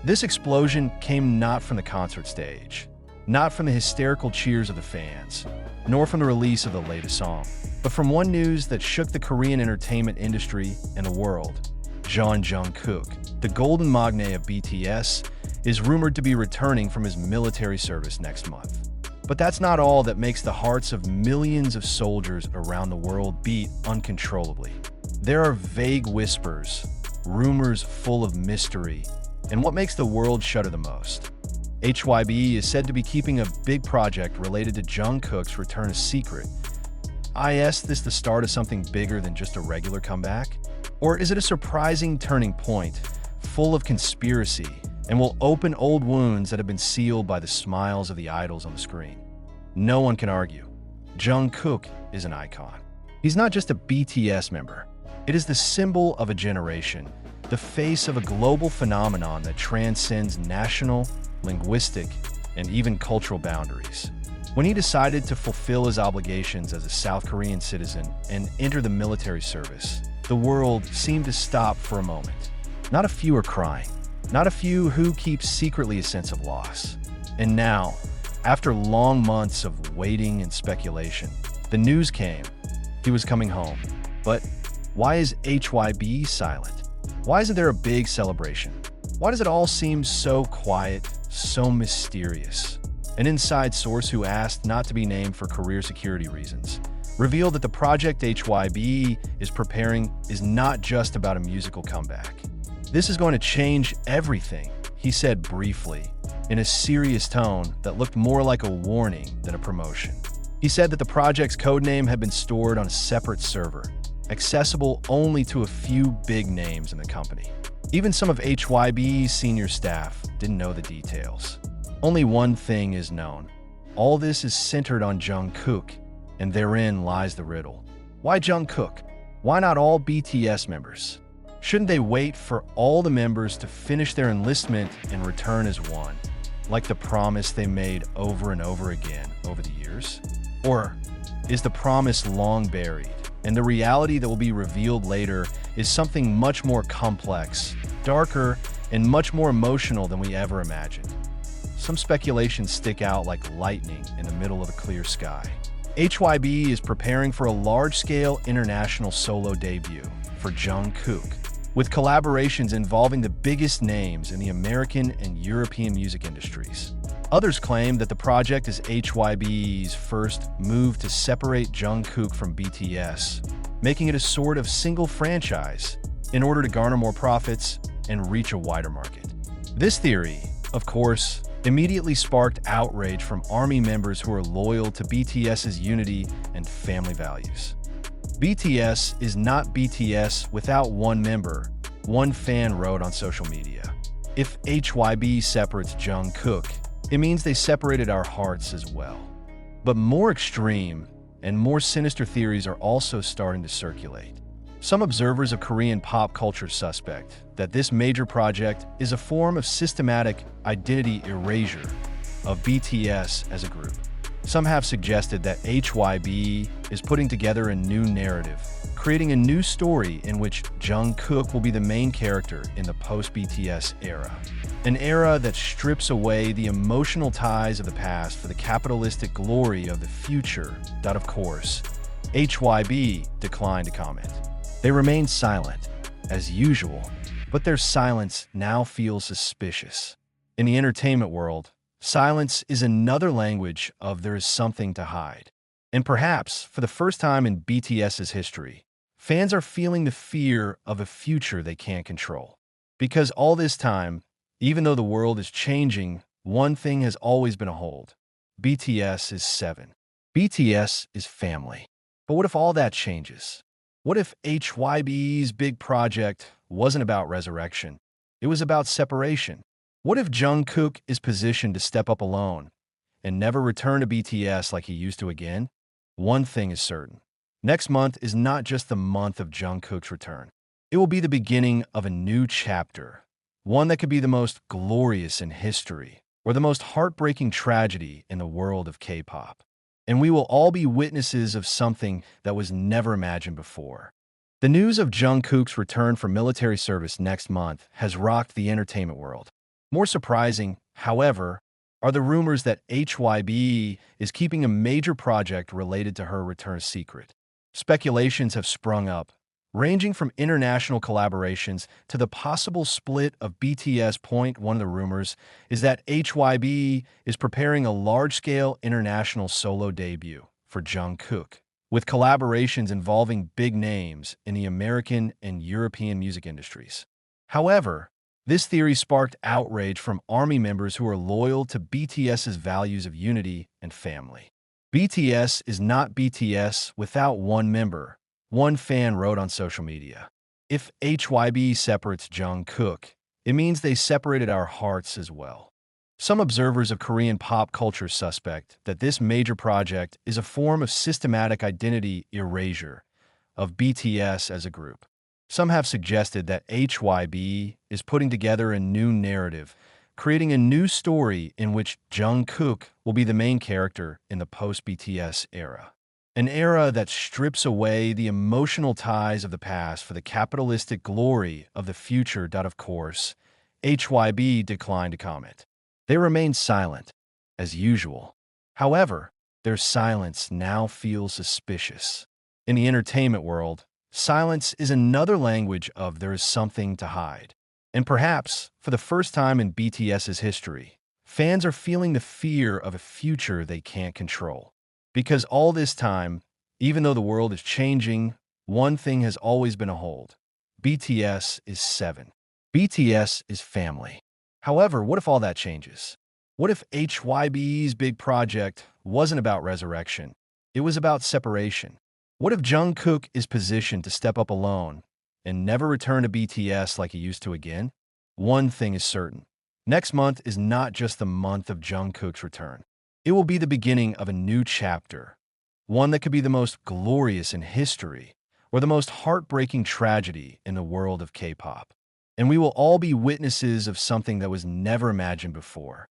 This explosion came not from the concert stage, not from the hysterical cheers of the fans, nor from the release of the latest song, but from one news that shook the Korean entertainment industry and the world. Jungkook, the golden magne of BTS, is rumored to be returning from his military service next month. But that's not all that makes the hearts of millions of soldiers around the world beat uncontrollably. There are vague whispers, rumors full of mystery, and what makes the world shudder the most. HYBE is said to be keeping a big project related to Jungkook's return a secret. Is this the start of something bigger than just a regular comeback? Or is it a surprising turning point, full of conspiracy, and will open old wounds that have been sealed by the smiles of the idols on the screen? No one can argue. Jungkook is an icon. He's not just a BTS member. It is the symbol of a generation, the face of a global phenomenon that transcends national, linguistic, and even cultural boundaries. When he decided to fulfill his obligations as a South Korean citizen and enter the military service, the world seemed to stop for a moment. Not a few are crying. Not a few who keep secretly a sense of loss. And now, after long months of waiting and speculation, the news came. He was coming home. But why is HYBE silent? Why isn't there a big celebration? Why does it all seem so quiet, so mysterious? An inside source who asked not to be named for career security reasons revealed that the project HYBE is preparing is not just about a musical comeback. This is going to change everything, he said briefly, in a serious tone that looked more like a warning than a promotion. He said that the project's codename had been stored on a separate server, accessible only to a few big names in the company. Even some of HYBE's senior staff didn't know the details. Only one thing is known. All this is centered on Jungkook, and therein lies the riddle. Why Jungkook? Why not all BTS members? Shouldn't they wait for all the members to finish their enlistment and return as one, like the promise they made over and over again over the years? Or is the promise long buried, and the reality that will be revealed later is something much more complex, darker, and much more emotional than we ever imagined? Some speculations stick out like lightning in the middle of a clear sky. HYBE is preparing for a large-scale international solo debut for Jungkook, with collaborations involving the biggest names in the American and European music industries. Others claim that the project is HYBE's first move to separate Jungkook from BTS, making it a sort of single franchise in order to garner more profits and reach a wider market. This theory, of course, immediately sparked outrage from ARMY members who are loyal to BTS's unity and family values. BTS is not BTS without one member, one fan wrote on social media. If HYBE separates Jungkook, it means they separated our hearts as well. But more extreme and more sinister theories are also starting to circulate. Some observers of Korean pop culture suspect that this major project is a form of systematic identity erasure of BTS as a group. Some have suggested that HYBE is putting together a new narrative, creating a new story in which Jungkook will be the main character in the post-BTS era. An era that strips away the emotional ties of the past for the capitalistic glory of the future. That, of course, HYBE declined to comment. They remained silent, as usual, but their silence now feels suspicious. In the entertainment world, silence is another language of there is something to hide. And perhaps, for the first time in BTS's history, fans are feeling the fear of a future they can't control. Because all this time, even though the world is changing, one thing has always been a hold. BTS is 7. BTS is family. But what if all that changes? What if HYBE's big project wasn't about resurrection? It was about separation. What if Jungkook is positioned to step up alone and never return to BTS like he used to again? One thing is certain. Next month is not just the month of Jungkook's return. It will be the beginning of a new chapter, one that could be the most glorious in history or the most heartbreaking tragedy in the world of K-pop. And we will all be witnesses of something that was never imagined before. The news of Jungkook's return from military service next month has rocked the entertainment world. More surprising, however, are the rumors that HYBE is keeping a major project related to her return secret. Speculations have sprung up, ranging from international collaborations to the possible split of BTS. One of the rumors is that HYBE is preparing a large-scale international solo debut for Jungkook, with collaborations involving big names in the American and European music industries. However, this theory sparked outrage from ARMY members who are loyal to BTS's values of unity and family. BTS is not BTS without one member, one fan wrote on social media. If HYBE separates Jungkook, it means they separated our hearts as well. Some observers of Korean pop culture suspect that this major project is a form of systematic identity erasure of BTS as a group. Some have suggested that HYBE is putting together a new narrative, creating a new story in which Jungkook will be the main character in the post-BTS era. An era that strips away the emotional ties of the past for the capitalistic glory of the future. Of course, HYBE declined to comment. They remained silent, as usual. However, their silence now feels suspicious. In the entertainment world, silence is another language of there is something to hide. And perhaps, for the first time in BTS's history, fans are feeling the fear of a future they can't control. Because all this time, even though the world is changing, one thing has always been a hold. BTS is 7. BTS is family. However, what if all that changes? What if HYBE's big project wasn't about resurrection? It was about separation. What if Jungkook is positioned to step up alone and never return to BTS like he used to again? One thing is certain. Next month is not just the month of Jungkook's return. It will be the beginning of a new chapter, one that could be the most glorious in history or the most heartbreaking tragedy in the world of K-pop. And we will all be witnesses of something that was never imagined before.